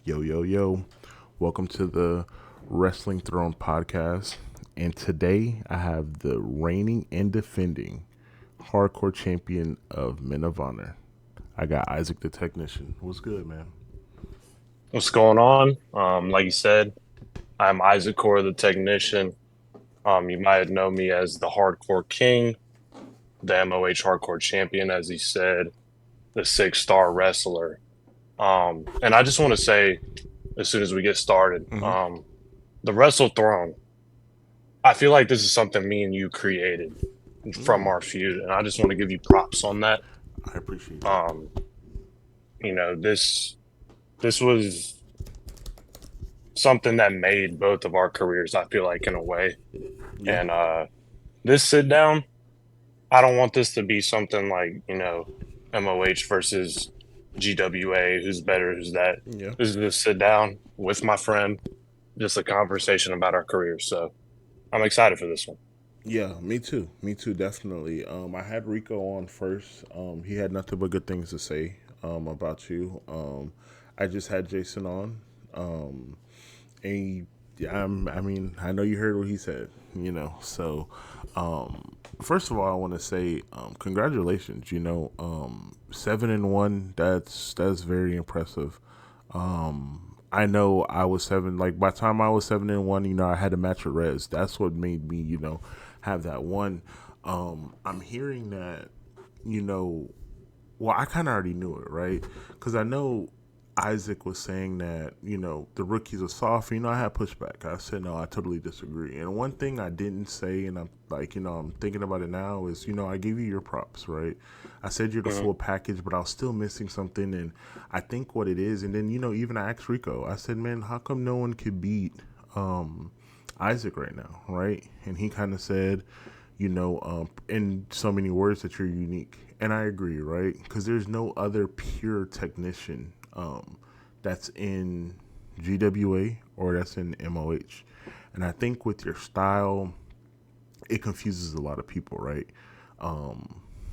Yo, yo, yo. Welcome to the Wrestling Throne podcast. And today I have the reigning and defending hardcore champion of Men of Honor. I got Isaac the Technician. What's good, man? What's going on? Like you said, I'm Isaac Core, the technician. You might have known me as the Hardcore King, the MOH Hardcore Champion, as he said, the six-star wrestler. And I just want to say, as soon as we get started, Mm-hmm. the Wrestle Throne. I feel like this is something me and you created from Mm, our feud, and I just want to give you props on that. I appreciate that. Um, this was something that made both of our careers. I feel like in a way, Yeah. and this sit down, I don't want this to be something like, MOH versus GWA, who's better, who's that. Yeah. This is just sit down with my friend, just a conversation about our careers. So I'm excited for this one. Yeah, me too. Me too, definitely. I had Rico on first. He had nothing but good things to say about you. I just had Jason on. Um, and I mean, I know you heard what he said, So, first of all, I want to say congratulations. 7-1. That's very impressive. I know I was seven. Like by the time I was 7-1, I had a match with Rez. That's what made me, have that one. I'm hearing that, you know, well, I kind of already knew it, right? Because I know Isaac was saying that, the rookies are soft. I had pushback. I said, no, I totally disagree. And one thing I didn't say, and I'm like, I'm thinking about it now, is, I gave you your props, right? I said you're the Hmm. full package, but I was still missing something. And I think what it is, and then, even I asked Rico, I said, man, how come no one could beat Isaac right now, right? And he kind of said, in so many words that you're unique. And I agree, right? Because there's no other pure technician that's in GWA or that's in MOH. And I think with your style, it confuses a lot of people, right?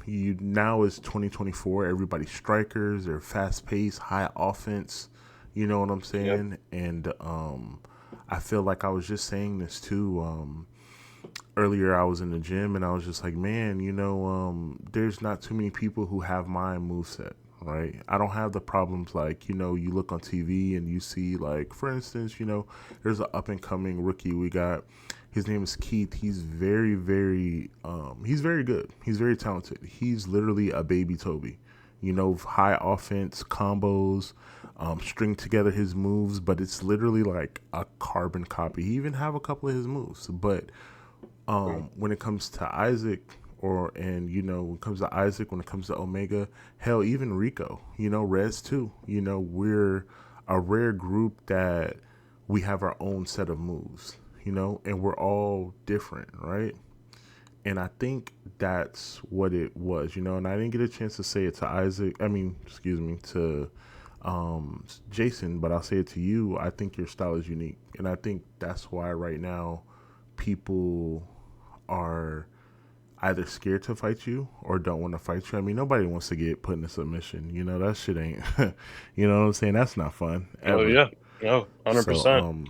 You now is 2024. Everybody's strikers. They're fast paced, high offense. You know what I'm Yep. saying? And I feel like I was just saying this too. Earlier I was in the gym and I was just like, man, there's not too many people who have my moveset, right? I don't have the problems like, you look on TV and you see like, for instance, there's an up and coming rookie we got. His name is Keith. He's he's very good. He's very talented. He's literally a baby Toby. High offense combos, string together his moves, but it's literally like a carbon copy. He even have a couple of his moves, but Mhm. when it comes to Isaac, when it comes to Isaac, when it comes to Omega, hell, even Rico, Rez too. We're a rare group that we have our own set of moves, and we're all different, right? And I think that's what it was, and I didn't get a chance to say it to Isaac. I mean, excuse me, to Jason, but I'll say it to you. I think your style is unique, and I think that's why right now people are either scared to fight you or don't want to fight you. I mean, nobody wants to get put in a submission. That shit ain't. You know what I'm saying? That's not fun Oh ever. yeah, no, So, 100%.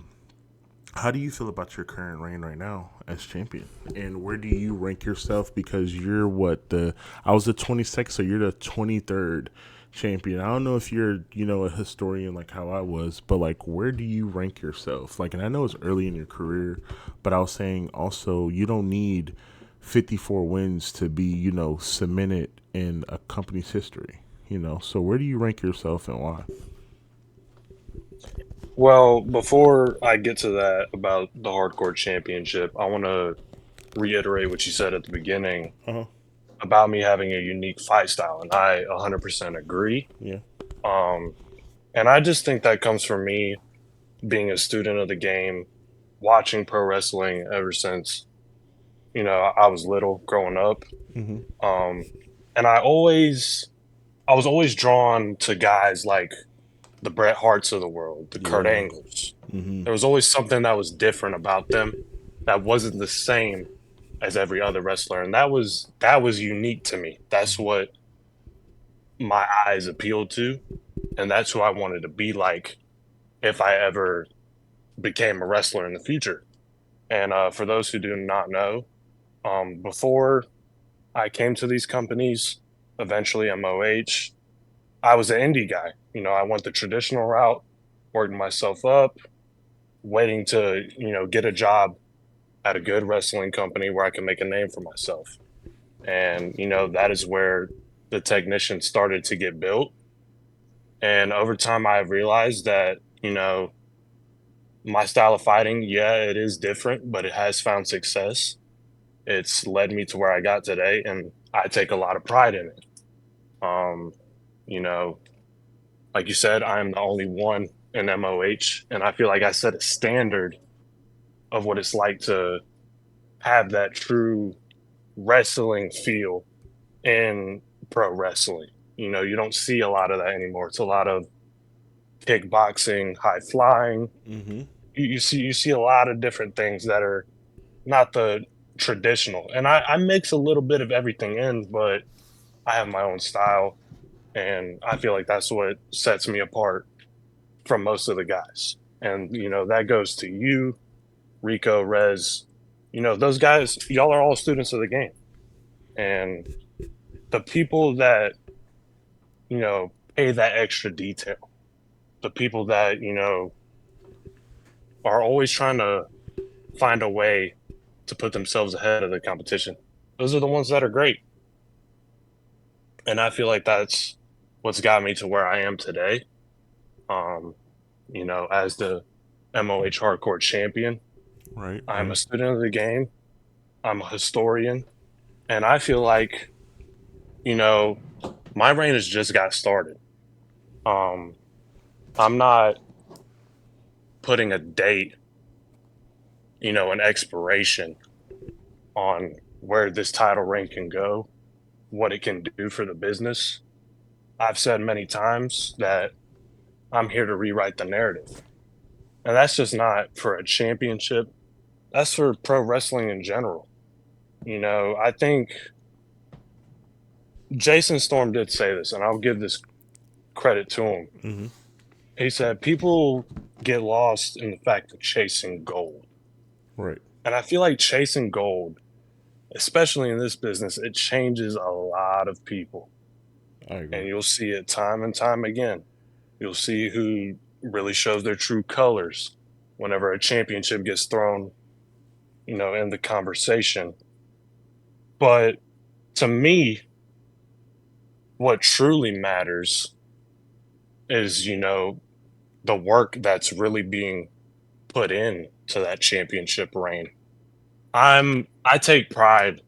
how do you feel about your current reign right now as champion? And where do you rank yourself? Because you're what the I was the 22nd, so you're the 23rd champion. I don't know if you're a historian like how I was, but like where do you rank yourself? Like, and I know it's early in your career, but I was saying also you don't need 54 wins to be cemented in a company's history. So where do you rank yourself and why? Well, before I get to that about the Hardcore Championship, I want to reiterate what you said at the beginning Uh huh. about me having a unique fight style, and I 100% agree. Yeah. Um, and I just think that comes from me being a student of the game, watching pro wrestling ever since I was little growing up. Mm-hmm. Um, and I was always drawn to guys like the Bret Harts of the world, the Kurt Yeah. Angles. Mm-hmm. There was always something that was different about them that wasn't the same as every other wrestler, and that was unique to me. That's what my eyes appealed to, and that's who I wanted to be like if I ever became a wrestler in the future. And for those who do not know, before I came to these companies, eventually MOH, I was an indie guy. I went the traditional route, worked myself up, waiting to, get a job at a good wrestling company where I can make a name for myself. And, that is where the technician started to get built. And over time, I realized that, my style of fighting, yeah, it is different, but it has found success. It's led me to where I got today, and I take a lot of pride in it. Um, you know, like you said, I'm the only one in MOH, and I feel like I set a standard of what it's like to have that true wrestling feel in pro wrestling. You don't see a lot of that anymore. It's a lot of kickboxing, high flying. Mm-hmm. You see a lot of different things that are not the traditional. And I mix a little bit of everything in, but I have my own style, and I feel like that's what sets me apart from most of the guys. And that goes to you, Rico, Rez. Those guys, y'all are all students of the game. And the people that, pay that extra detail, the people that, are always trying to find a way to put themselves ahead of the competition. Those are the ones that are great. And I feel like that's what's got me to where I am today. Um, as the MOH Hardcore Champion, Right, I'm a right. student of the game. I'm a historian. And I feel like, you know, my reign has just got started. Um, I'm not putting a date, an expiration on where this title reign can go, what it can do for the business. I've said many times that I'm here to rewrite the narrative. And that's just not for a championship. That's for pro wrestling in general. I think Jason Storm did say this, and I'll give this credit to him. Mm-hmm. He said, people get lost in the fact of chasing gold. Right. And I feel like chasing gold, especially in this business, it changes a lot of people. I agree. And you'll see it time and time again. You'll see who really shows their true colors whenever a championship gets thrown, in the conversation. But to me, what truly matters is, the work that's really being put in to that championship reign. I take pride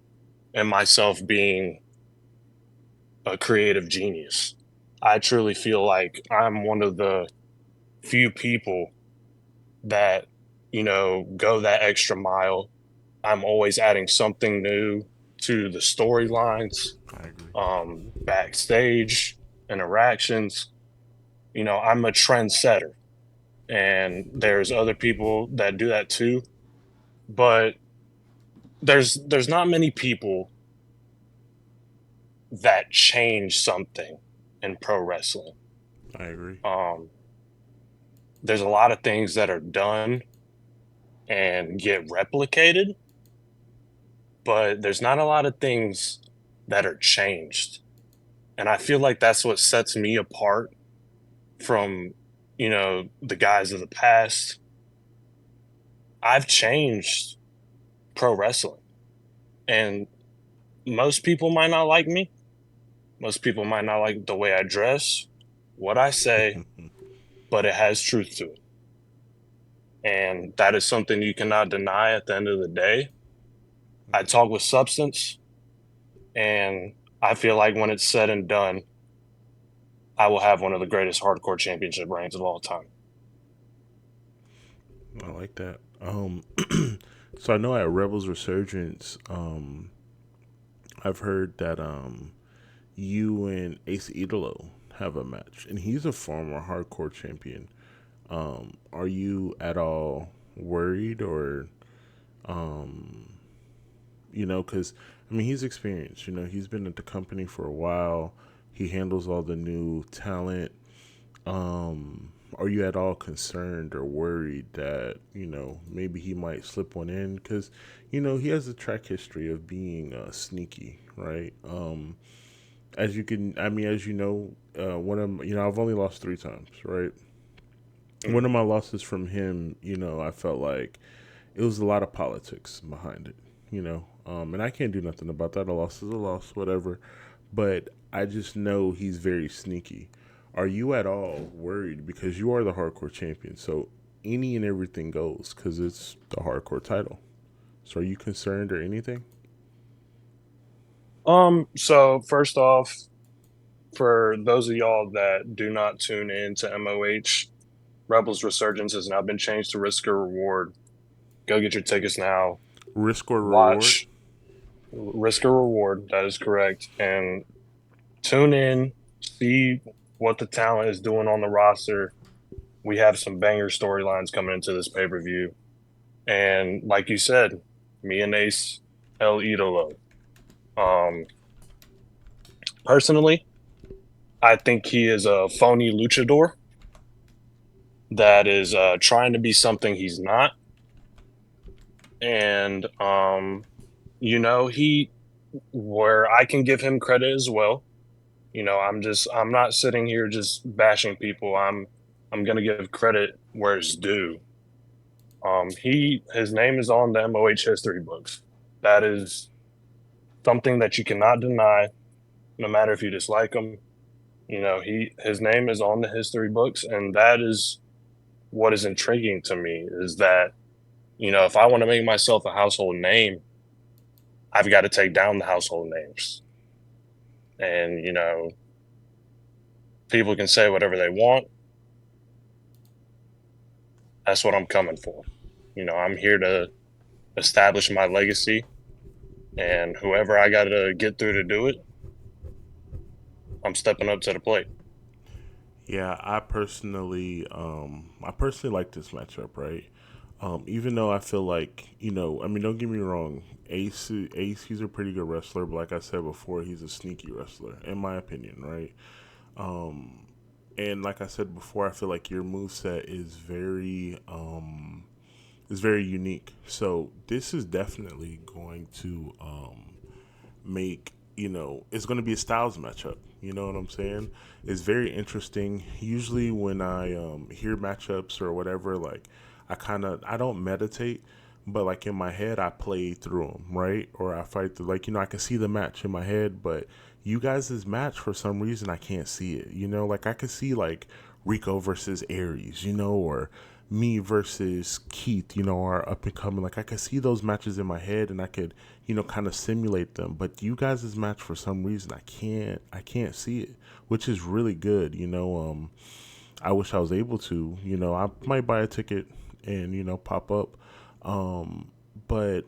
in myself being a creative genius. I truly feel like I'm one of the few people that, go that extra mile. I'm always adding something new to the storylines, I agree. backstage interactions. I'm a trendsetter, and there's other people that do that too. But there's not many people that change something in pro wrestling. I agree. Um, there's a lot of things that are done and get replicated, but there's not a lot of things that are changed. And I feel like that's what sets me apart from, the guys of the past. I've changed pro wrestling, and most people might not like me. Most people might not like the way I dress, what I say, but it has truth to it. And that is something you cannot deny at the end of the day. I talk with substance, and I feel like when it's said and done, I will have one of the greatest hardcore championship reigns of all time. I like that. So I know at Rebels Resurgence, I've heard that you and Ace Idolo have a match, and he's a former hardcore champion. Are you at all worried, or because I mean he's experienced. He's been at the company for a while. He handles all the new talent. are you at all concerned or worried that maybe he might slip one in? Because he has a track history of being sneaky, right? As you can, I mean, as you know, one of I've only lost 3 times, right? One Mm. of my losses from him, I felt like it was a lot of politics behind it, and I can't do nothing about that. A loss is a loss, whatever. But I just know he's very sneaky. Are you at all worried because you are the hardcore champion? So any and everything goes because it's the hardcore title. So are you concerned or anything? So first off, for those of y'all that do not tune in to MOH, Rebels Resurgence has now been changed to Risk or Reward. Go get your tickets now. Risk or reward? Watch Risk or Reward. That is correct. And tune in, see what the talent is doing on the roster. We have some banger storylines coming into this pay per view. And like you said, me and Ace, El Idolo. Um, Personally, I think he is a phony luchador that is trying to be something he's not. And he where I can give him credit as well. I'm not sitting here just bashing people. I'm gonna give credit where it's due. His name is on the MOH history books. That is something that you cannot deny, no matter if you dislike him. His name is on the history books, and that is what is intriguing to me is that, if I want to make myself a household name, I've got to take down the household names. And, people can say whatever they want. That's what I'm coming for. I'm here to establish my legacy, and whoever I got to get through to do it, I'm stepping up to the plate. Yeah, I personally like this matchup, right? Even though I feel like, I mean, don't get me wrong, Ace, he's a pretty good wrestler, but like I said before, he's a sneaky wrestler, in my opinion, right? Um, and like I said before, I feel like your moveset is very unique. So this is definitely going to make it's going to be a styles matchup. You know what I'm saying? It's very interesting. Usually when I hear matchups or whatever, like I don't meditate, but like in my head I play through them, right? Or I fight through, like, I can see the match in my head, but you guys' match, for some reason I can't see it. Like I could see like Rico versus Aries, or me versus Keith, are up and coming. Like I could see those matches in my head and I could, kind of simulate them. But you guys' match, for some reason I can't see it, which is really good. I wish I was able to, I might buy a ticket and, pop up. But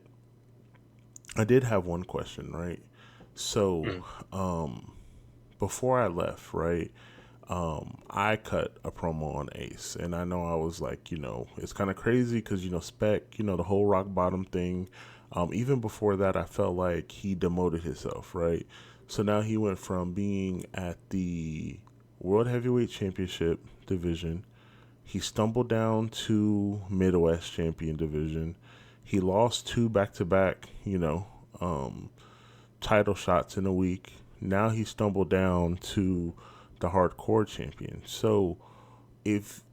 I did have one question, right? So, Mm. before I left, right, I cut a promo on Ace, and I know I was like, it's kind of crazy because Spec, the whole rock bottom thing. Even before that, I felt like he demoted himself, right? So now he went from being at the World Heavyweight Championship division. He stumbled down to Midwest Champion division. He lost 2 back-to-back, title shots in a week. Now he stumbled down to the hardcore champion. So if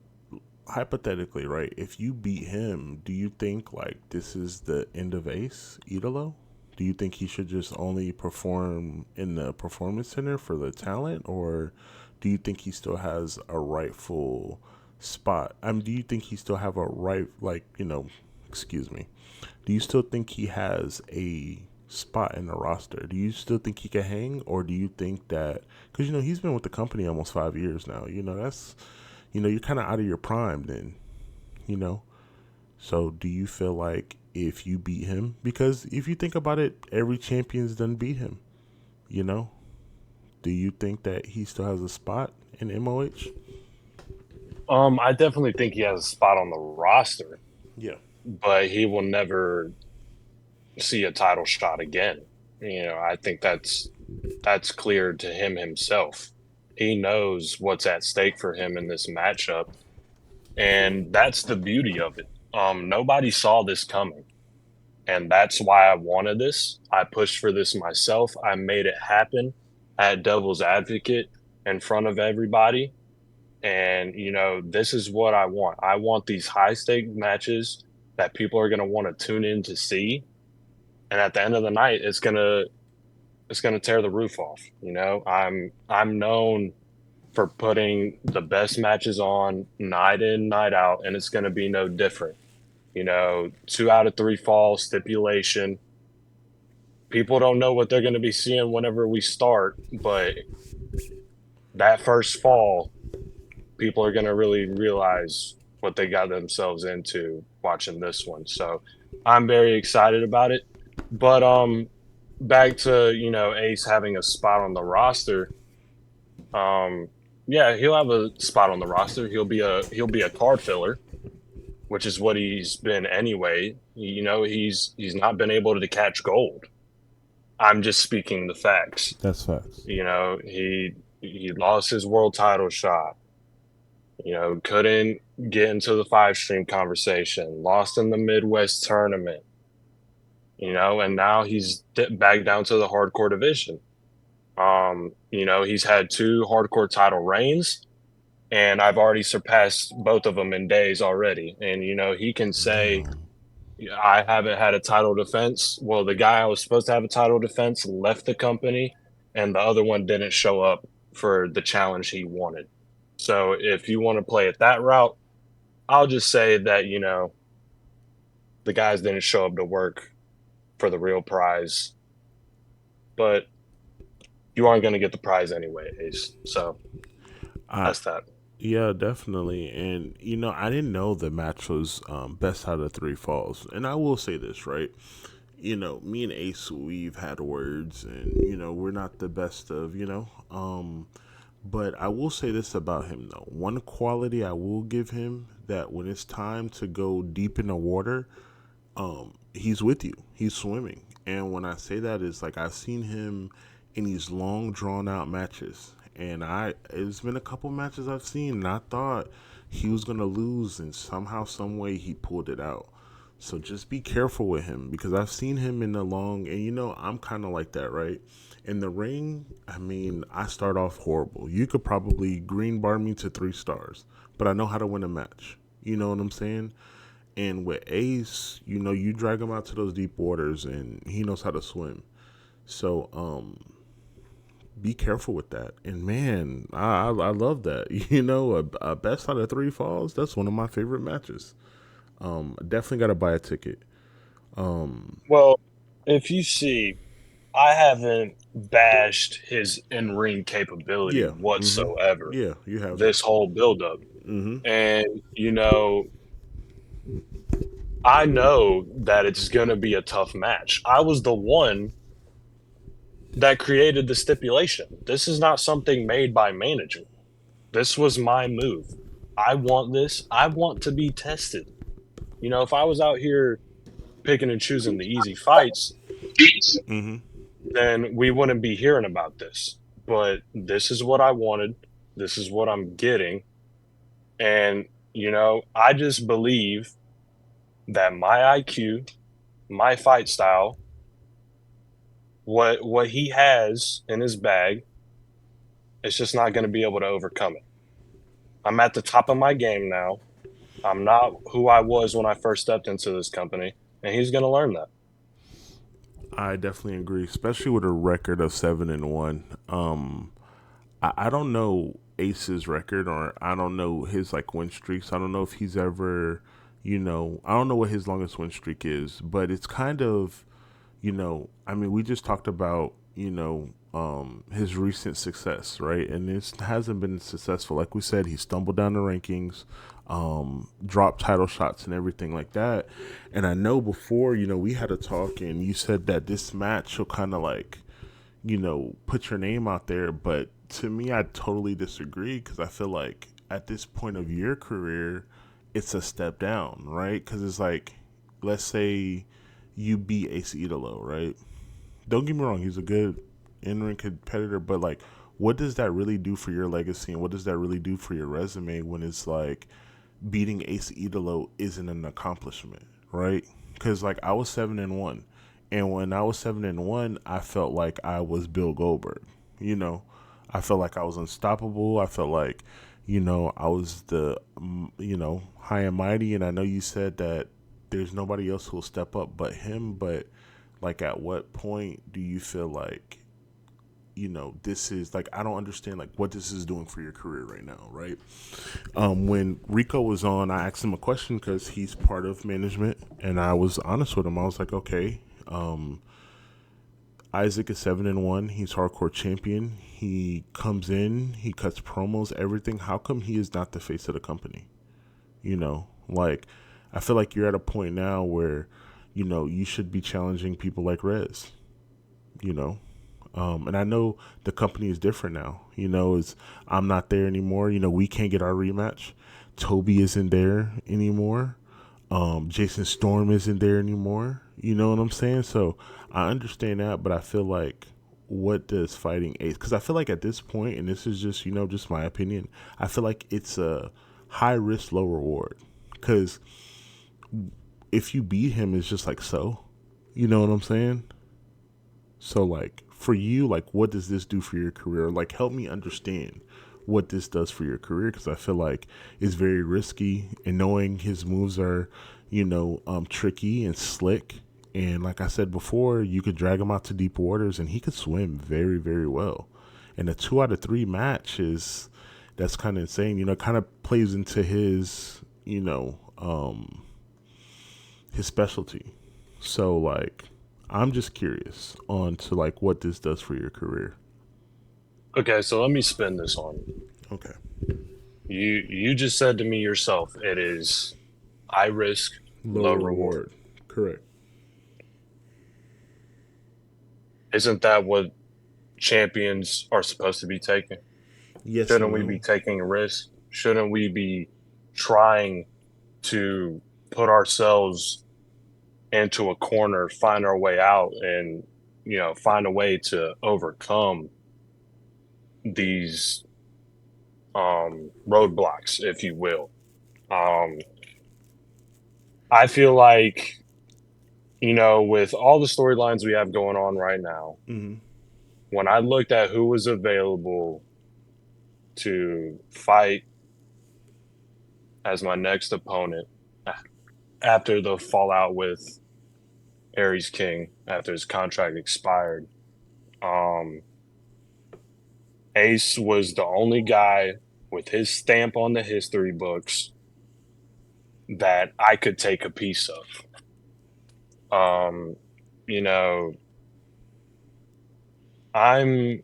hypothetically, right, if you beat him, do you think like this is the end of Ace Idolo? Do you think he should just only perform in the performance center for the talent, or do you think he still has a rightful spot? I mean, do you think he still have a right, like, excuse me, do you still think he has a spot in the roster? Do you still think he can hang, or do you think that because he's been with the company almost 5 years now? That's you're kind of out of your prime then. You know, so do you feel like if you beat him, because if you think about it, every champion's done beat him. You know, do you think that he still has a spot in MOH? I definitely think he has a spot on the roster, Yeah. but he will never see a title shot again. I think that's clear to him himself. He knows what's at stake for him in this matchup, And that's the beauty of it. Nobody saw this coming. And that's why I wanted this. I pushed for this myself. I made it happen at Devil's Advocate in front of everybody. And, this is what I want. I want these high stake matches that people are going to want to tune in to see. And at the end of the night, it's going to tear the roof off. I'm known for putting the best matches on night in, night out, and it's going to be no different. 2 out of 3 fall stipulation. People don't know what they're going to be seeing whenever we start, but that first fall, people are going to really realize what they got themselves into watching this one. So I'm very excited about it. But back to, Ace having a spot on the roster. Um yeah, he'll have a spot on the roster. He'll be a card filler, which is what he's been anyway. He's not been able to catch gold. I'm just speaking the facts. That's facts. He lost his world title shot. Couldn't get into the 5 stream conversation. Lost in the Midwest tournament. And now he's back down to the hardcore division. He's had 2 hardcore title reigns, and I've already surpassed both of them in days already. And he can say, Damn. I haven't had a title defense. Well, the guy I was supposed to have a title defense left the company, and the other one didn't show up for the challenge he wanted. So if you want to play it that route, I'll just say that, the guys didn't show up to work for the real prize, but you aren't going to get the prize anyway, Ace. So I that's that. Yeah, definitely. And I didn't know the match was best out of 3 falls. And I will say this, right? Me and Ace, we've had words, and we're not the best of, but I will say this about him though. One quality I will give him, that when it's time to go deep in the water, he's with you. He's swimming. And when I say that, is like I've seen him in these long drawn out matches. And it's been a couple matches I've seen, and I thought he was gonna lose, and somehow, some way, he pulled it out. So just be careful with him, because I've seen him in the long, and I'm kind of like that, right? In the ring, I mean, I start off horrible. You could probably green bar me to 3 stars, but I know how to win a match. You know what I'm saying? And with Ace, you drag him out to those deep waters, and he knows how to swim. So, be careful with that. And man, I love that. A best out of 3 falls. That's one of my favorite matches. Definitely got to buy a ticket. Um, Well, if you see, I haven't bashed his in ring capability yeah. Mm-hmm. whatsoever Yeah, you haven't. this whole buildup. Mm-hmm. And, I know that it's going to be a tough match. I was the one that created the stipulation. This is not something made by management. This was my move. I want this. I want to be tested. If I was out here picking and choosing the easy fights, Mm-hmm. then we wouldn't be hearing about this. But this is what I wanted. This is what I'm getting. And, I just believe that my IQ, my fight style, what he has in his bag, it's just not going to be able to overcome it. I'm at the top of my game now. I'm not who I was when I first stepped into this company, and he's going to learn that. I definitely agree, especially with a record of 7-1. I don't know Ace's record, or I don't know his like win streaks. I don't know if he's ever, I don't know what his longest win streak is, but it's kind of, I mean, we just talked about, his recent success, right? And this hasn't been successful. Like we said, he stumbled down the rankings, dropped title shots and everything like that. And I know before, we had a talk, and you said that this match will kind of like, put your name out there. But to me, I totally disagree, because I feel like at this point of your career, it's a step down, right? Because it's like, let's say you beat Ace Idolo, right? Don't get me wrong, he's a good in-ring competitor, but like, what does that really do for your legacy, and what does that really do for your resume when it's like beating Ace Idolo isn't an accomplishment, right? Because like I was 7-1, and when I was 7-1, I felt like I was Bill Goldberg. You know, I felt like I was unstoppable. I felt like, I was the, high and mighty. And I know you said that there's nobody else who will step up but him. But like, at what point do you feel like, this is like, I don't understand like what this is doing for your career right now, right? When Rico was on, I asked him a question because he's part of management, and I was honest with him. I was like, okay, Isaac is 7-1. He's hardcore champion. He comes in, he cuts promos, everything. How come he is not the face of the company? Like I feel like you're at a point now where, you should be challenging people like Rez. You know, and I know the company is different now. Is I'm not there anymore. We can't get our rematch. Toby isn't there anymore. Jason Storm isn't there anymore. You know what I'm saying? So I understand that, but I feel like what does fighting Ace? Because I feel like at this point, and this is just just my opinion, I feel like it's a high risk, low reward. Because if you beat him, it's just like so. You know what I'm saying? So like for you, like what does this do for your career? Like help me understand what this does for your career, because I feel like it's very risky, and knowing his moves are, tricky and slick. And like I said before, you could drag him out to deep waters and he could swim very, very well. And a 2 out of 3 match that's kind of insane. It kind of plays into his, his specialty. So like, I'm just curious on to like what this does for your career. Okay, so let me spin this on you. Okay. You just said to me yourself, it is high risk, Low low reward. reward. Correct. Isn't that what champions are supposed to be taking? Yes Shouldn't and we be no. taking a risk? Shouldn't we be trying to put ourselves into a corner, find our way out, and find a way to overcome these roadblocks, if you will? Um, I feel like with all the storylines we have going on right now, Mm-hmm. when I looked at who was available to fight as my next opponent after the fallout with Aries King, after his contract expired, um, Ace was the only guy with his stamp on the history books that I could take a piece of. Um, you know, I'm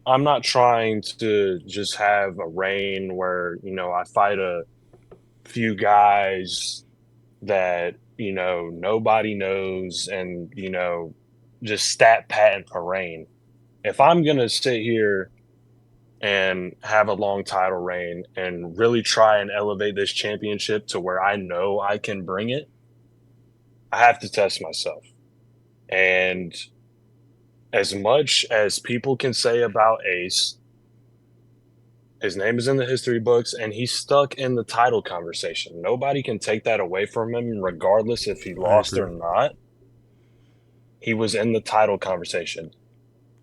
I'm not trying to just have a reign where, I fight a few guys that, nobody knows and, just stat patent for reign. If I'm going to sit here and have a long title reign and really try and elevate this championship to where I know I can bring it, I have to test myself. And as much as people can say about Ace, his name is in the history books and he's stuck in the title conversation. Nobody can take that away from him, regardless if he I lost or agree. not. He was in the title conversation.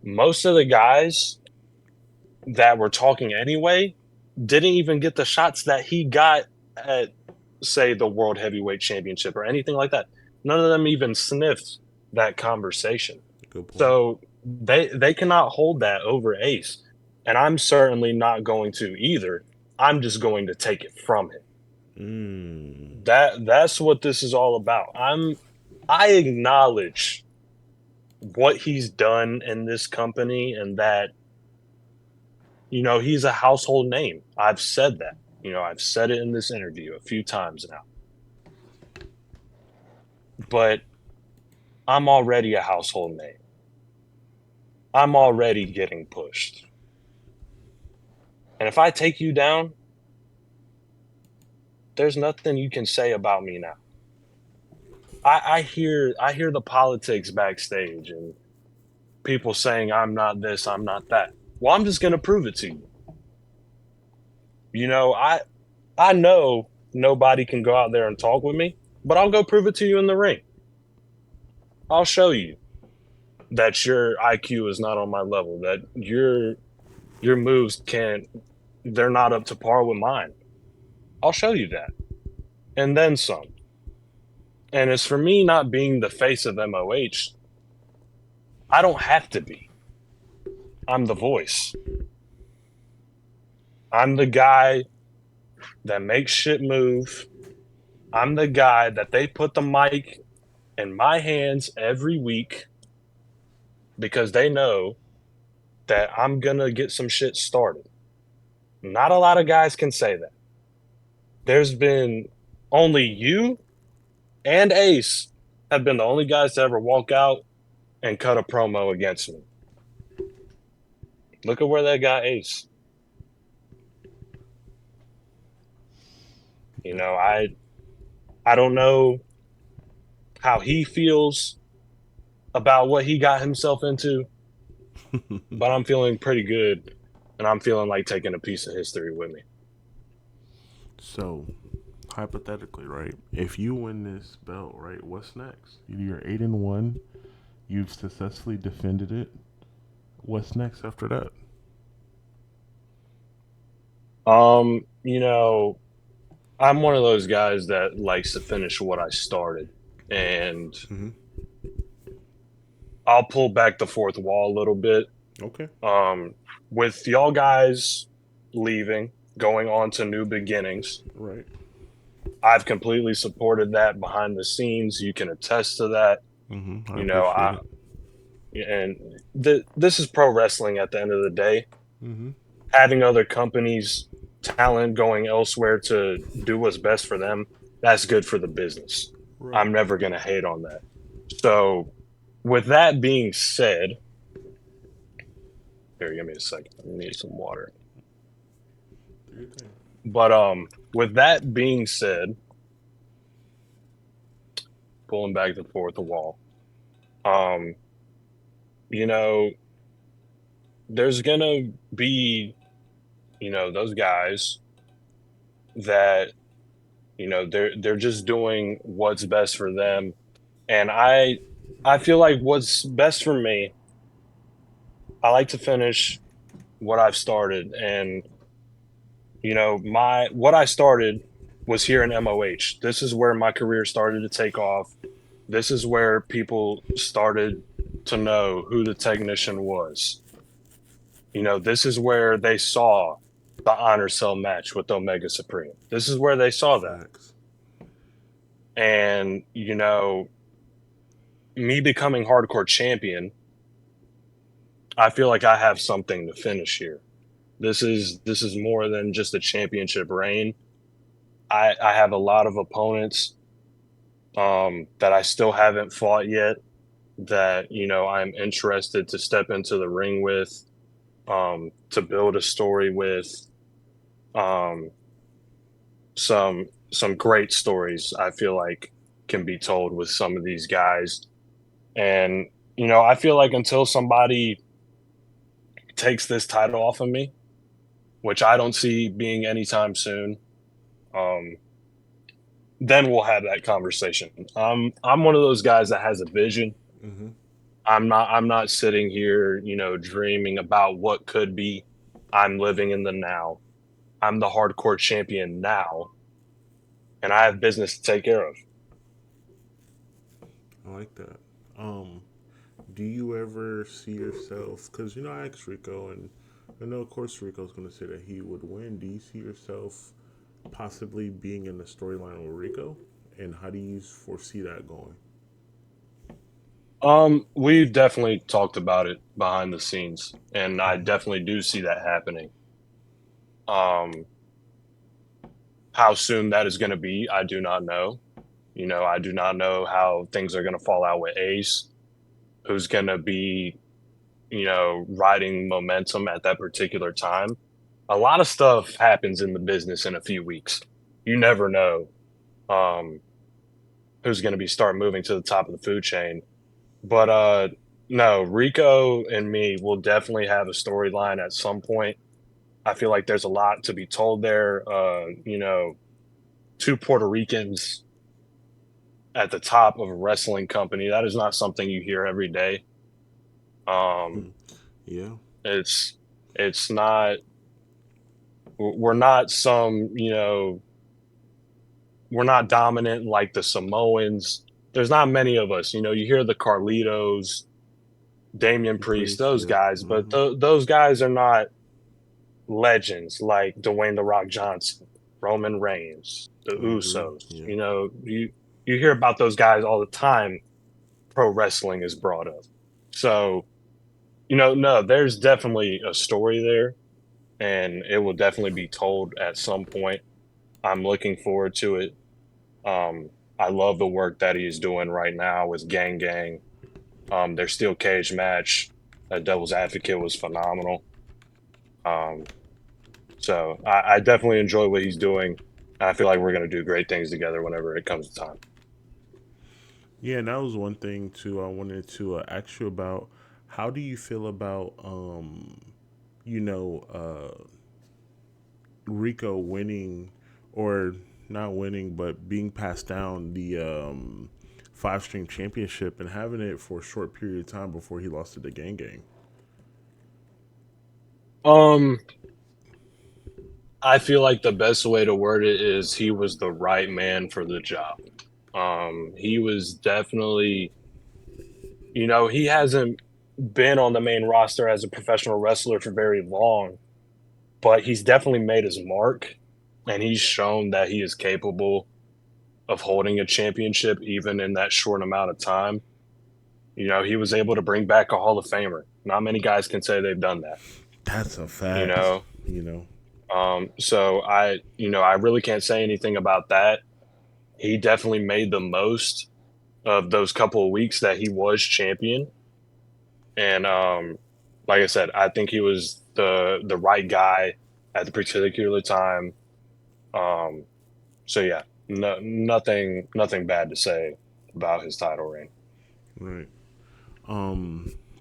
Most of the guys that were talking anyway didn't even get the shots that he got at, say, the World Heavyweight Championship or anything like that. None of them even sniffed that conversation. Good point. So they cannot hold that over Ace. And I'm certainly not going to either. I'm just going to take it from him. Mm. That's what this is all about. I acknowledge what he's done in this company and that he's a household name. I've said that. I've said it in this interview a few times now. But I'm already a household name. I'm already getting pushed. And if I take you down, there's nothing you can say about me now. I hear the politics backstage and people saying I'm not this, I'm not that. Well, I'm just gonna prove it to you. I know nobody can go out there and talk with me, but I'll go prove it to you in the ring. I'll show you that your IQ is not on my level, that your moves can't they're not up to par with mine. I'll show you that. And then some. And as for me not being the face of MOH, I don't have to be. I'm the voice. I'm the guy that makes shit move. I'm the guy that they put the mic in my hands every week because they know that I'm going to get some shit started. Not a lot of guys can say that. There's been only you and Ace have been the only guys to ever walk out and cut a promo against me. Look at where they got Ace. You know, I don't know how he feels about what he got himself into, but I'm feeling pretty good, and I'm feeling like taking a piece of history with me. So, hypothetically, right? If you win this belt, right, what's next? You're 8-1. You've successfully defended it. What's next after that? You know, I'm one of those guys that likes to finish what I started, and Mm-hmm. I'll pull back the fourth wall a little bit. Okay. With y'all guys leaving, going on to new beginnings, Right. I've completely supported that behind the scenes. You can attest to that. Mm-hmm. I You know, appreciate it. this is pro wrestling at the end of the day. Mm-hmm. Having other companies, talent going elsewhere to do what's best for them, that's good for the business. Right. I'm never going to hate on that. So, with that being said, here, give me a second. I need some water. Do your thing. But with that being said, pulling back the fourth wall, um, you know, there's gonna be, those guys that, they're just doing what's best for them. And I feel like what's best for me, I like to finish what I've started. And, my what I started was here in MOH. This is where my career started to take off. This is where people started to know who the technician was. This is where they saw the honor cell match with Omega Supreme. This is where they saw that. Facts. And, me becoming hardcore champion, I feel like I have something to finish here. This is more than just a championship reign. I have a lot of opponents that I still haven't fought yet that, I'm interested to step into the ring with, to build a story with, um, some great stories I feel like can be told with some of these guys. And, I feel like until somebody takes this title off of me, which I don't see being anytime soon, um, then we'll have that conversation. I'm one of those guys that has a vision. Mm-hmm. I'm not sitting here, dreaming about what could be. I'm living in the now. I'm the hardcore champion now, and I have business to take care of. I like that. Um, do you ever see yourself? Because I asked Rico, and I know, of course, Rico's going to say that he would win. Do you see yourself possibly being in the storyline with Rico, and how do you foresee that going? We've definitely talked about it behind the scenes, and I Mm-hmm. definitely do see that happening. Um, how soon that is going to be, I do not know. I do not know how things are going to fall out with Ace, who's going to be, riding momentum at that particular time. A lot of stuff happens in the business in a few weeks. You never know um, who's going to be start moving to the top of the food chain. But no, Rico and me will definitely have a storyline at some point. I feel like there's a lot to be told there. two Puerto Ricans at the top of a wrestling company. That is not something you hear every day. Um, Hmm. Yeah. it's it's not. We're not some, we're not dominant like the Samoans. There's not many of us. You hear the Carlitos, Damian Priest, Priest. those Yeah. guys, but Hmm. those guys are not legends like Dwayne the Rock Johnson, Roman Reigns, the I agree. Usos. Yeah. You hear about those guys all the time. Pro wrestling is brought up, so no, there's definitely a story there, and it will definitely be told at some point. I'm looking forward to it. I love the work that he's doing right now with Gang Gang. Their steel cage match at Devil's Advocate was phenomenal. Um, so I definitely enjoy what he's doing. I feel like we're going to do great things together whenever it comes to time. Yeah, and that was one thing too. I wanted to ask you about. How do you feel about you know, Rico winning, or not winning, but being passed down the five stream championship and having it for a short period of time before he lost to the Gang Gang? Um, I feel like the best way to word it is he was the right man for the job. He was definitely, he hasn't been on the main roster as a professional wrestler for very long, but he's definitely made his mark, and he's shown that he is capable of holding a championship even in that short amount of time. He was able to bring back a Hall of Famer. Not many guys can say they've done that, That's a you fact. know. You know. So I really can't say anything about that. He definitely made the most of those couple of weeks that he was champion, and like I said, I think he was the right guy at the particular time. Um, so yeah, nothing bad to say about his title reign. Right.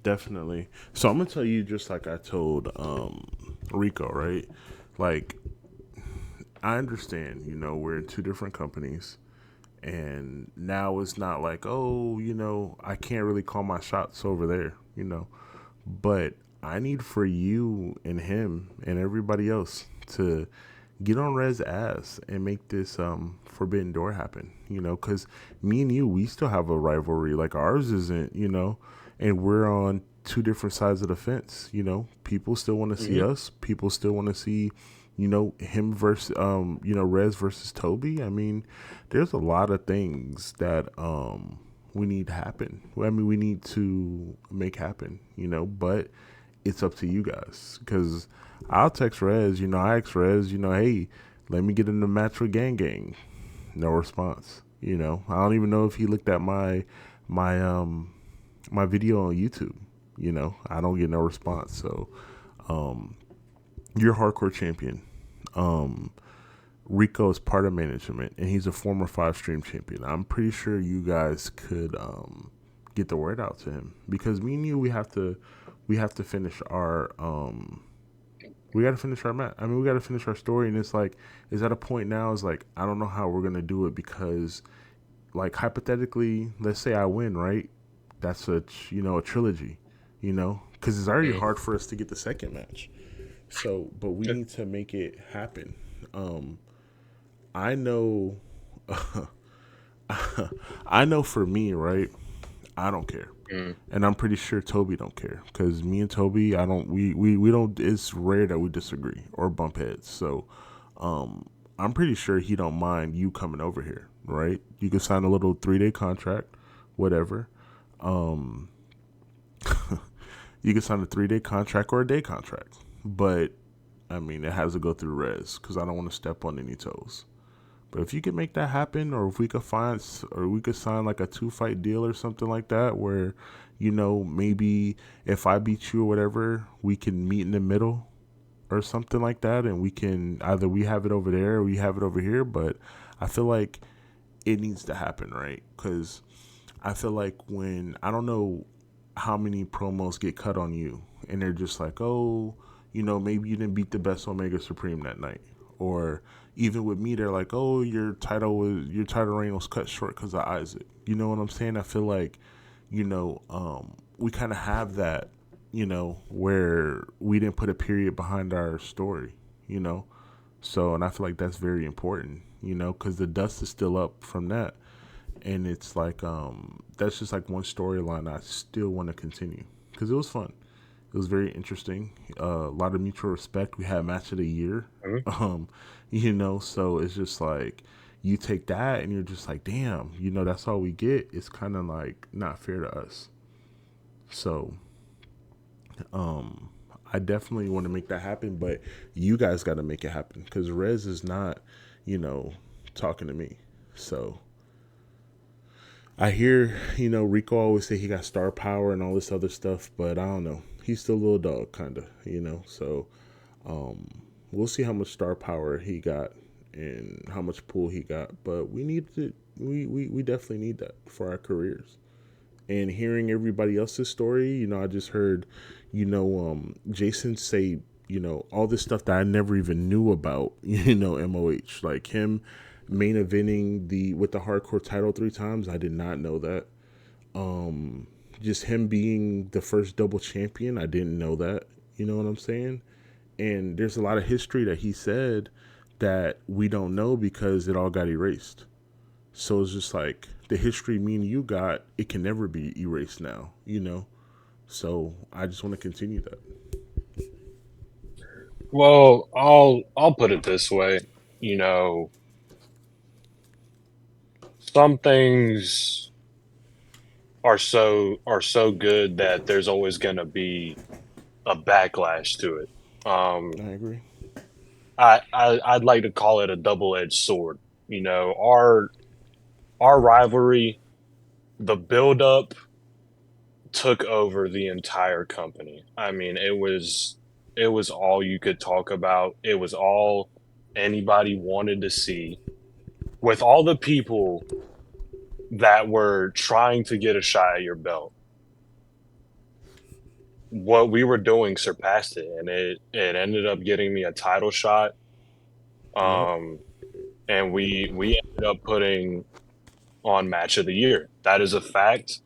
Definitely. So I'm gonna tell you just like I told Rico, right? Like I understand, we're in two different companies, and now it's not like, oh, I can't really call my shots over there. But I need for you and him and everybody else to get on Red's ass and make this Forbidden Door happen. Because me and you, we still have a rivalry. Like ours isn't, and we're on two different sides of the fence. People still want to see Hmm. us. People still want to see, him versus, Rez versus Toby. I mean, there's a lot of things that we need to happen. I mean, we need to make happen, but it's up to you guys. Because I'll text Rez, I ask Rez, hey, let me get in the match with Gang Gang. No response. I don't even know if he looked at my my video on YouTube. I don't get no response. So you're hardcore champion. Um, Rico is part of management, and he's a former five stream champion. I'm pretty sure you guys could get the word out to him, because me and you, we have to finish our we got to finish our match. I mean, we got to finish our story, and it's like, is at a point now. Is like, I don't know how we're gonna do it, because, like, hypothetically, let's say I win, right? That's a trilogy, because it's already Hmm. hard for us to get the second match. So, but we Yeah. need to make it happen. Um, I know, I know for me, right? I don't care, Mm. and I'm pretty sure Toby don't care, because me and Toby, I don't. We don't. It's rare that we disagree or bump heads. So, I'm pretty sure he don't mind you coming over here, right? You can sign a little 3-day contract, whatever. Um, you can sign a 3-day contract or a day contract, but I mean, it has to go through Res, because I don't want to step on any toes. But if you could make that happen, or if we could or we could sign like a 2-fight deal or something like that, where, maybe if I beat you or whatever, we can meet in the middle or something like that, and we can either we have it over there or we have it over here. But I feel like it needs to happen, right? Because I feel like when, I don't know how many promos get cut on you, and they're just like, oh, maybe you didn't beat the best Omega Supreme that night, Or even with me, they're like, "Oh, your title reign was cut short because of Isaac." You know what I'm saying? I feel like, we kind of have that, where we didn't put a period behind our story. You know, so and I feel like that's very important. Because the dust is still up from that, and it's like that's just like one storyline I still want to continue because it was fun. It was very interesting. A lot of mutual respect. We had match of the year. Mhm. Um, so it's just like you take that and you're just like, damn, that's all we get. It's kind of like not fair to us. So, um, I definitely want to make that happen, but you guys got to make it happen because Rez is not, you know, talking to me. So I hear, Rico always say he got star power and all this other stuff, but I don't know. He's still a little dog, kind of. So we'll see how much star power he got and how much pull he got. But we need to, we definitely need that for our careers. And hearing everybody else's story, I just heard, Jason say, all this stuff that I never even knew about, MOH. Like him main eventing with the hardcore title 3 times. I did not know that. Just him being the first double champion, I didn't know that. You know what I'm saying? And there's a lot of history that he said that we don't know because it all got erased. So it's just like the history me and you got, it can never be erased now. So I just want to continue that. Well, I'll put it this way. You know, some things are so good that there's always going to be a backlash to it. I agree. I'd like to call it a double-edged sword. Our rivalry, the buildup took over the entire company. I mean, it was all you could talk about. It was all anybody wanted to see. With all the people that were trying to get a shot at your belt, what we were doing surpassed it, and it ended up getting me a title shot. Yep. Um, and we ended up putting on match of the year. That is a fact.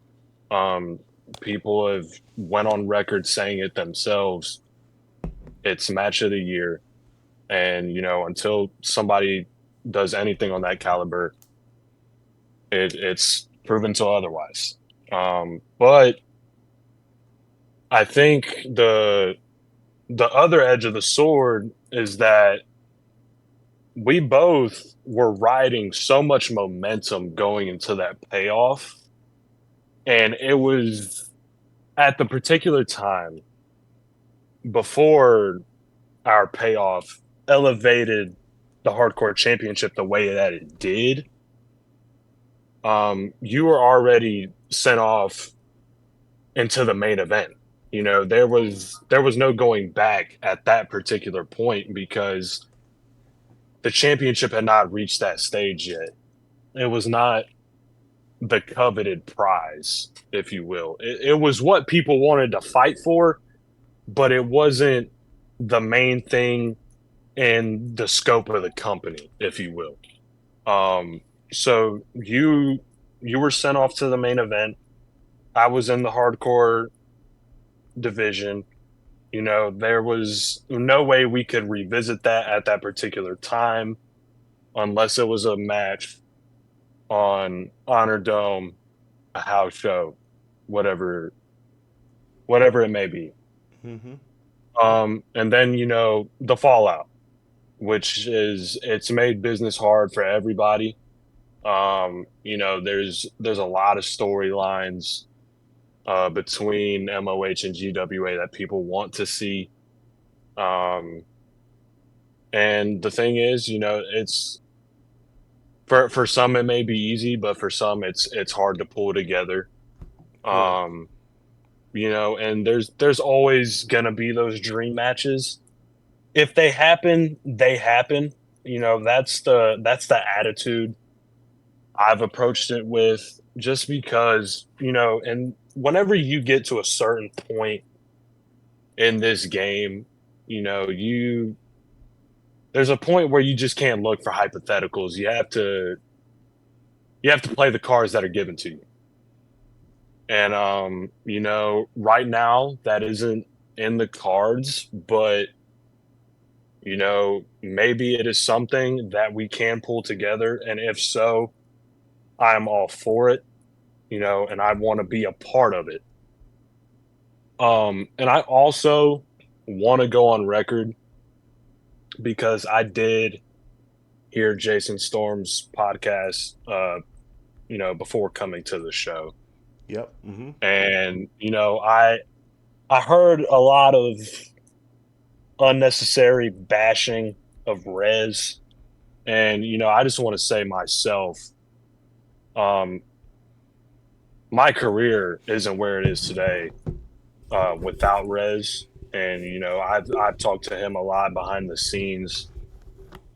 Um, People have went on record saying it themselves. It's match of the year, and until somebody does anything on that caliber, it's proven to otherwise. But I think the other edge of the sword is that we both were riding so much momentum going into that payoff, and it was at the particular time before our payoff elevated the hardcore championship the way that it did. You were already sent off into the main event. There was no going back at that particular point because the championship had not reached that stage yet. It was not the coveted prize, if you will. It was what people wanted to fight for, but it wasn't the main thing in the scope of the company, if you will. So you were sent off to the main event. I was in the hardcore division. There was no way we could revisit that at that particular time unless it was a match on Honor Dome, a house show, whatever it may be. Mm-hmm. And then the fallout, which is it's made business hard for everybody. There's a lot of storylines between MOH and GWA that people want to see. Um, and the thing is, it's for some it may be easy, but for some it's hard to pull together. Right. Um, and there's always gonna be those dream matches. If they happen, they happen. That's the attitude I've approached it with, just because, and whenever you get to a certain point in this game, you there's a point where you just can't look for hypotheticals. You have to play the cards that are given to you. And right now that isn't in the cards, but maybe it is something that we can pull together. And if so, I'm all for it, and I want to be a part of it. And I also want to go on record because I did hear Jason Storm's podcast, before coming to the show. Yep. Mm-hmm. And, I heard a lot of unnecessary bashing of Rez. And, I just want to say myself, um, my career isn't where it is today without Rez. And, I've talked to him a lot behind the scenes,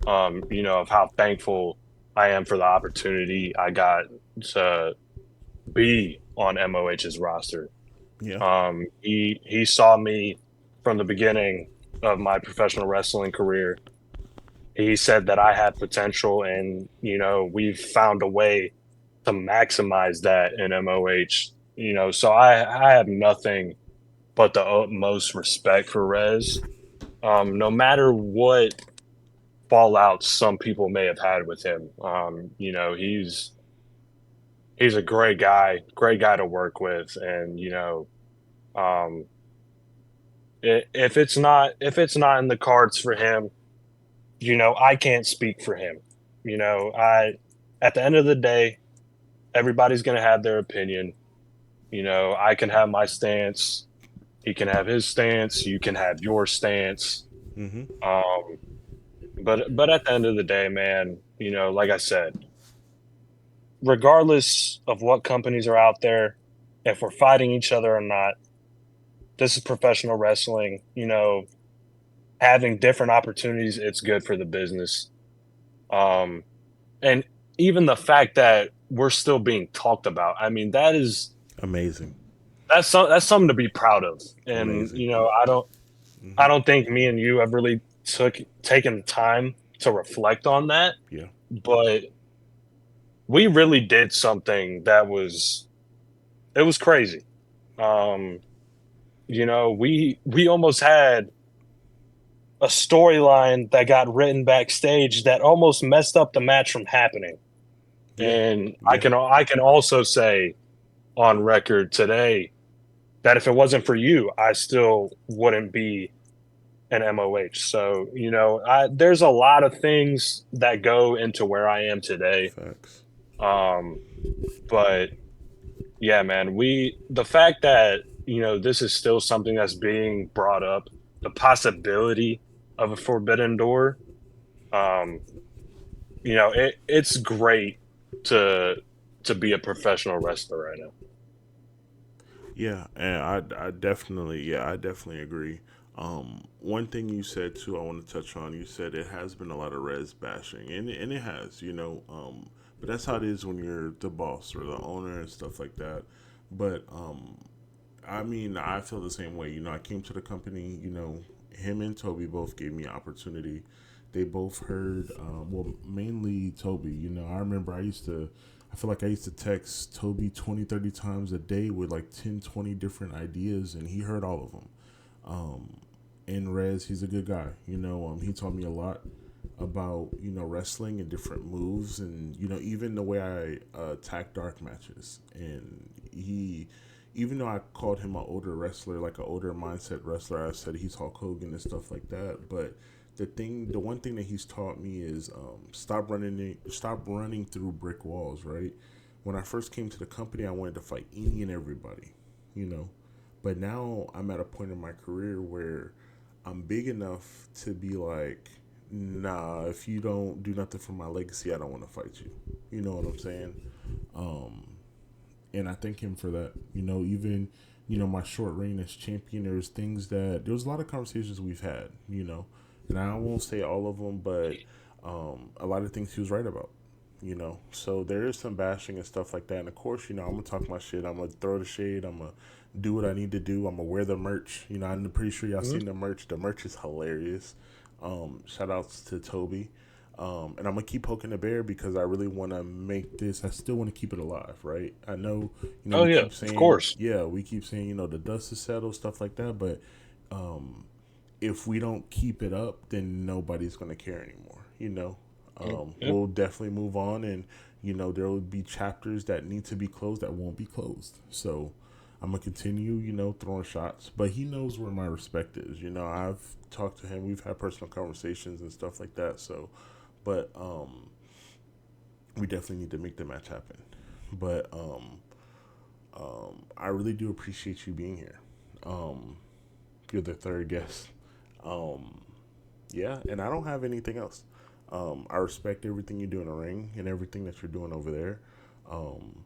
of how thankful I am for the opportunity I got to be on MOH's roster. Yeah. He saw me from the beginning of my professional wrestling career. He said that I had potential, and we've found a way to maximize that in MOH. So I have nothing but the utmost respect for Rez. No matter what fallout some people may have had with him, he's a great guy to work with, and um, if it's not in the cards for him, I can't speak for him. I At the end of the day, everybody's gonna have their opinion. I can have my stance. He can have his stance. You can have your stance. Mm-hmm. Um, but at the end of the day, man, like I said, regardless of what companies are out there, if we're fighting each other or not, this is professional wrestling. Having different opportunities, it's good for the business. Um, and even the fact that we're still being talked about, I mean, Amazing. that's something to be proud of. And Amazing. I Mm-hmm. don't think me and you have really taken the time to reflect on that, Yeah. but we really did something that it was crazy. Um, we almost had a storyline that got written backstage that almost messed up the match from happening. Yeah. And Yeah. I can also say on record today that if it wasn't for you, I still wouldn't be an MOH. So, there's a lot of things that go into where I am today. Facts. Um, but yeah, man, the fact that, this is still something that's being brought up, the possibility of a forbidden door, um, it's great to be a professional wrestler right now. Yeah, and I definitely agree. One thing you said too, I want to touch on. You said it has been a lot of res bashing, and it has, but that's how it is when you're the boss or the owner and stuff like that. But I mean, I feel the same way. I came to the company. Him and Toby both gave me opportunity. They both heard, well, mainly Toby. I remember I feel like I used to text Toby 20, 30 times a day with like 10, 20 different ideas, and he heard all of them. And Rez, he's a good guy. He taught me a lot about, wrestling and different moves, and, even the way I attack dark matches. And even though I called him an older wrestler, like an older mindset wrestler, I said he's Hulk Hogan and stuff like that. But the one thing that he's taught me is stop running through brick walls. Right. When I first came to the company, I wanted to fight any and everybody, you know. But now I'm at a point in my career where I'm big enough to be like, nah, if you don't do nothing for my legacy, I don't want to fight you. You know what I'm saying? Um, and I thank him for that. Even my short reign as champion, there was a lot of conversations we've had. And I won't say all of them, but a lot of things he was right about. So there is some bashing and stuff like that. And of course, I'm gonna talk my shit. I'm gonna throw the shade. I'm gonna do what I need to do. I'm gonna wear the merch. I'm pretty sure y'all Mhm. seen the merch. The merch is hilarious. Shout outs to Toby. And I'm gonna keep poking the bear because I really want to make this. I still want to keep it alive, right? I know, Oh we yeah, keep of saying, course. yeah, we keep saying, the dust is settled, stuff like that. But if we don't keep it up, then nobody's gonna care anymore. Yeah. We'll definitely move on, and there will be chapters that need to be closed that won't be closed. So I'm gonna continue, throwing shots. But he knows where my respect is. I've talked to him. We've had personal conversations and stuff like that. So, but we definitely need to make the match happen. But I really do appreciate you being here. You're the third guest. Um, yeah, and I don't have anything else. I respect everything you do in the ring and everything that you're doing over there. Um,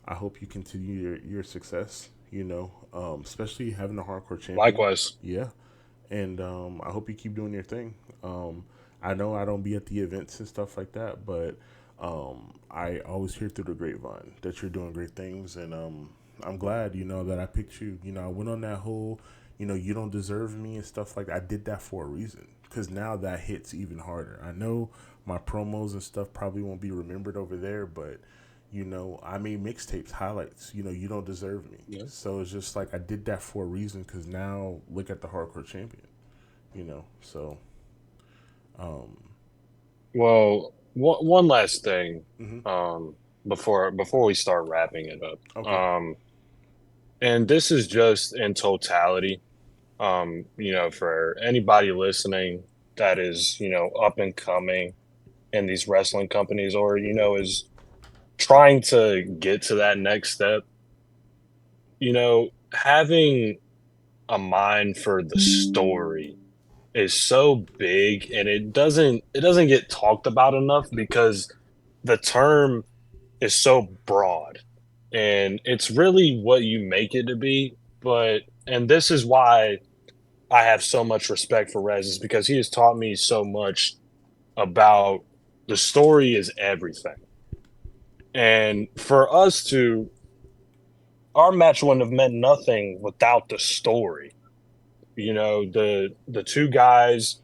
I hope you continue your success, especially having a hardcore champion. Likewise. Yeah. And I hope you keep doing your thing. I know I don't be at the events and stuff like that, but I always hear through the grapevine that you're doing great things. And I'm glad, that I picked you. I went on that whole, you don't deserve me and stuff like that. I did that for a reason because now that hits even harder. I know my promos and stuff probably won't be remembered over there, but I made mixtapes, highlights. You don't deserve me. Yeah. So it's just like I did that for a reason because now look at the hardcore champion. So um, Well, one last thing, mm-hmm. before we start wrapping it up, Okay. and this is just in totality, for anybody listening that is, up and coming in these wrestling companies, or is trying to get to that next step, having a mind for the story is so big, and it doesn't get talked about enough because the term is so broad, and it's really what you make it to be. And this is why I have so much respect for Rez, is because he has taught me so much about the story is everything. And for us to, our match wouldn't have meant nothing without the story. The two guys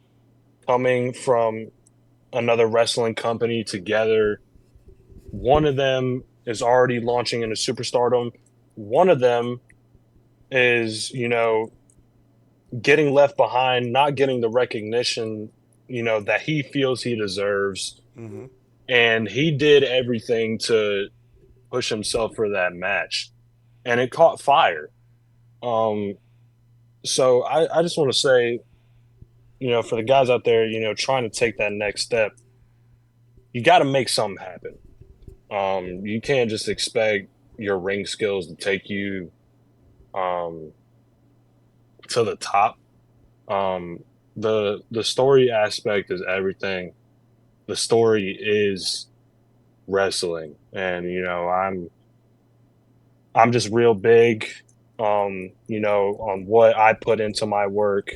coming from another wrestling company together. One of them is already launching into superstardom. One of them is, getting left behind, not getting the recognition, that he feels he deserves. Mm-hmm. And he did everything to push himself for that match. And it caught fire. Um, so I just want to say, for the guys out there, trying to take that next step, you got to make something happen. You can't just expect your ring skills to take you um, to the top. Um, the story aspect is everything. The story is wrestling, and I'm just real big, on what I put into my work.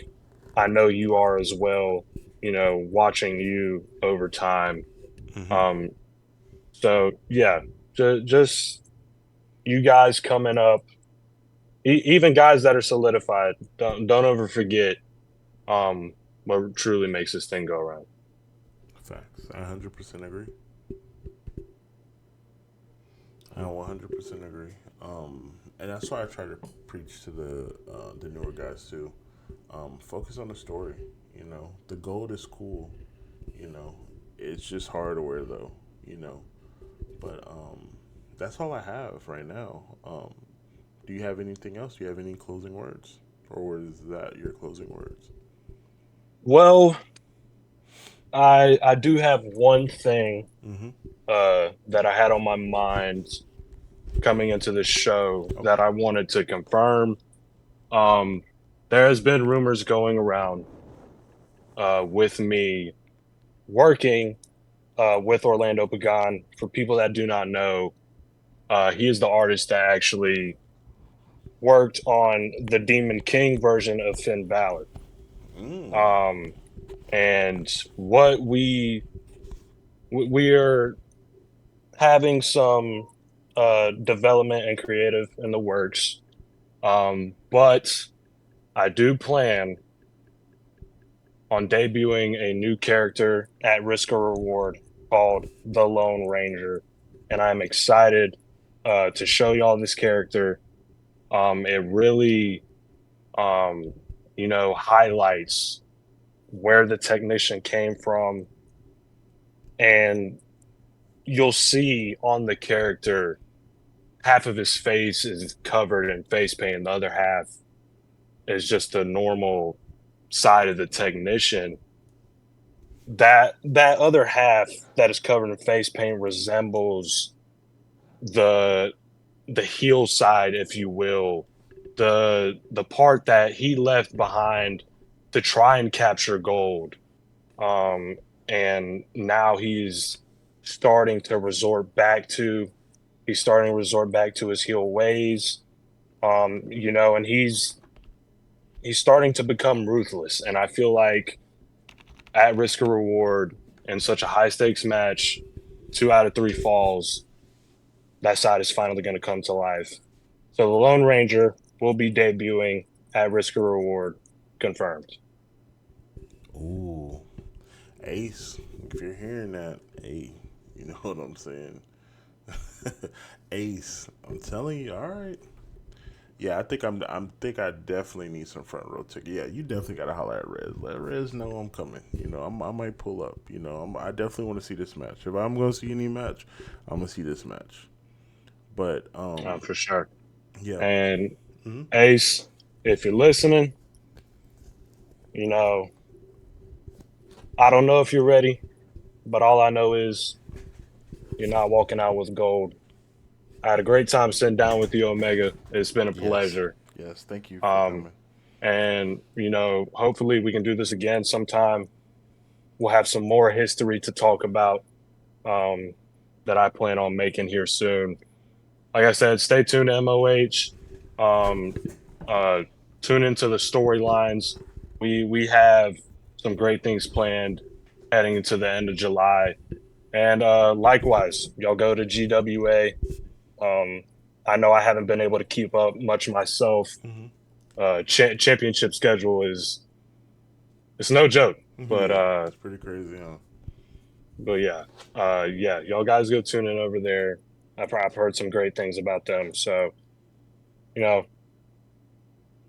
I know you are as well. Watching you over time. Mm-hmm. Um, so yeah, just you guys coming up, even guys that are solidified. Don't ever forget what truly makes this thing go around. Facts. I 100% agree. I 100% agree. And that's why I try to preach to the newer guys too. Focus on the story. The gold is cool. You know, it's just hardware though. You know, but that's all I have right now. Do you have anything else? Do you have any closing words, or is that your closing words? Well, I do have one thing Mm-hmm. that I had on my mind coming into this show Okay. that I wanted to confirm. Um, there has been rumors going around with me working with Orlando Pagan. For people that do not know, he is the artist that actually worked on the Demon King version of Finn Balor. Mm. Um, and what we are having some development and creative in the works. But I do plan on debuting a new character at risk or reward called the Lone Ranger, and I'm excited to show y'all this character. It really, um, highlights where the technician came from, and you'll see on the character half of his face is covered in face paint, and the other half is just the normal side of the technician. That other half that is covered in face paint resembles the the heel side, if you will, the part that he left behind to try and capture gold. Um, and now starting to resort back to he's starting to resort back to his heel ways. And he's starting to become ruthless. And I feel like at risk of reward in such a high stakes match, 2 out of 3 falls, that side is finally going to come to life. So the Lone Ranger will be debuting at risk of reward, confirmed. Ooh, Ace. If you're hearing that, hey, you know what I'm saying. Ace, I'm telling you. All right. Yeah, I think think I definitely need some front row ticket. Yeah, you definitely gotta holler at Rez. Let Rez know I'm coming. I might pull up. I definitely want to see this match. If I'm gonna see any match, I'm gonna see this match. But For sure. yeah. And Mm-hmm. Ace, if you're listening, you know, I don't know if you're ready, but all I know is you're not walking out with gold. I had a great time sitting down with you, Omega. It's been a Yes. pleasure. Yes. Thank you for Um, coming. and hopefully we can do this again sometime. We'll have some more history to talk about um, that I plan on making here soon. Like I said, stay tuned to MOH. Um, uh, Tune into the storylines. We have some great things planned heading into the end of July, and likewise, y'all go to GWA. Um, I know I haven't been able to keep up much myself. Mm-hmm. Championship schedule is it's no joke, but Yeah, it's pretty crazy, huh? yeah, yeah, y'all guys go tune in over there. I've heard some great things about them, so you know,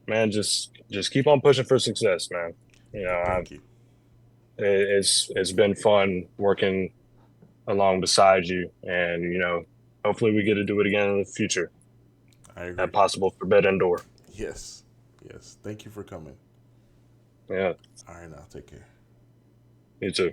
man, just keep on pushing for success, man. You know, Thank you. it's been fun working along beside you, and hopefully we get to do it again in the future I agree. at possible Forbidden Door. Yes. Yes. Thank you for coming. Yeah, All right, now take care. you too.